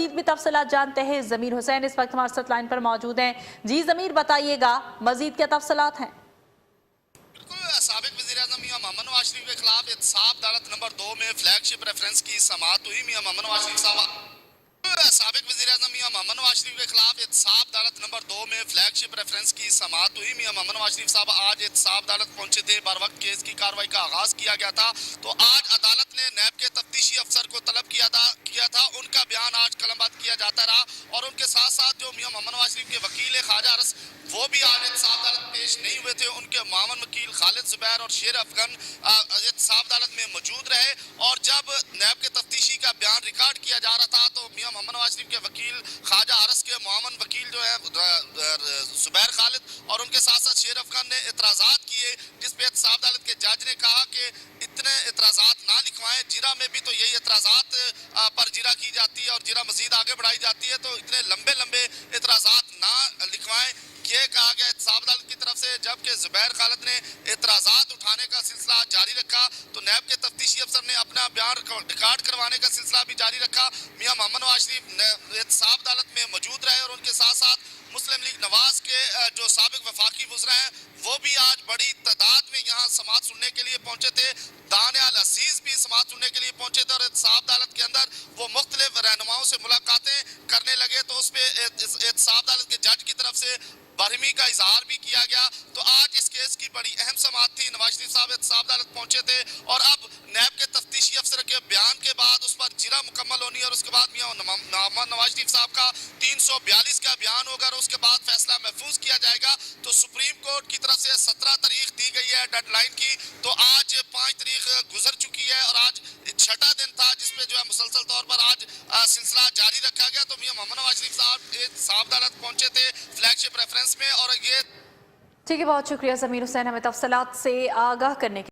مزید بھی تفصیلات جانتے ہیں. ضمیر حسین اس وقت ہمارے ساتھ لائن پر موجود ہیں. جی ضمیر، بتائیے گا مزید کیا تفصیلات ہیں؟ سابق وزیراعظم میاں محمد نواز شریف کے خلاف احتساب عدالت نمبر 2 میں فلیگ شپ ریفرنس کی سماعت ہوئی. میاں محمد نواز شریف سابق وزیراعظم میاں محمد نواز شریف کے خلاف احتساب عدالت نمبر 2 میں فلیگ شپ ریفرنس کی سماعت ہوئی. میاں محمد نواز شریف صاحب آج احتساب عدالت پہنچے تھے. بر وقت کیس کی کارروائی کا آغاز کیا گیا تھا. تو آج عدالت نے نیب کے تفتیشی افسر کو طلب کیا تھا. ان کا بیان آج قلم بند کیا جاتا رہا اور ان کے ساتھ ساتھ جو میاں محمد نواز شریف کے وکیل خواجہ ارس وہ بھی آج احتساب عدالت پیش نہیں ہوئے تھے. ان کے معاون وکیل خالد زبیر اور شیر افغان احتساب عدالت میں موجود رہے. اور جب نیب کے تفتیشی کا بیان ریکارڈ کیا جا رہا تھا تو میاں محمد نواز شریف کے وکیل خواجہ ارس کے معاون وکیل جو ہے زبیر خالد اور ان کے ساتھ ساتھ شیر افغان نے اعتراضات کیے، جس پہ احتساب عدالت کے جج نے کہا کہ اتنے اعتراضات نہ لکھوائیں. جرہ میں بھی تو یہی اعتراضات پر جرہ کی جاتی ہے اور جرہ مزید آگے بڑھائی جاتی ہے، تو اتنے لمبے اعتراضات نہ لکھوائیں. یہ کہا گیا احتساب عدالت کی طرف سے. جبکہ زبیر خالد نے اعتراضات اٹھانے کا سلسلہ جاری رکھا تو نیب کے تفتیشی افسر نے اپنا بیان ریکارڈ کروانے کا سلسلہ بھی جاری رکھا. میاں محمد نواز شریف احتساب عدالت میں موجود رہے اور ان کے ساتھ ساتھ مسلم لیگ نواز کے جو سابق وفاقی وزراء ہیں وہ بھی آج بڑی تعداد میں یہاں سماعت سننے کے لیے پہنچے تھے. دانیال عزیز بھی سماعت سننے کے لیے پہنچے تھے اور احتساب عدالت کے اندر وہ مختلف رہنماؤں سے ملاقاتیں کرنے لگے. تو اس پہ احتساب عدالت کے جج کی طرف سے برہمی کا اظہار بھی کیا گیا. تو آج اس کیس کی بڑی اہم سماعت تھی. نواز شریف صاحب احتساب عدالت پہنچے تھے اور اب نیب کے تفتیشی افسر کے بیان کے بعد اس پر جرہ مکمل ہونی اور اس کے بعد میاں محمد نواز شریف صاحب کا 342 کا بیان ہوگا اور اس کے بعد فیصلہ محفوظ کیا جائے گا. تو سپریم کورٹ کی طرف سے 17 تاریخ دی گئی ہے ڈیڈ لائن کی. تو آج 5 تاریخ گزر چکی ہے اور آج 6واں دن تھا جس پہ جو ہے مسلسل طور پر آج سلسلہ جاری رکھا گیا. تو میاں محمد نواز شریف صاحب احتساب عدالت پہنچے تھے فلیگ شپ ریفرنس میں. اور یہ ٹھیک ہے، بہت شکریہ ضمیر حسین ہمیں تفصیلات سے آگاہ کرنے کے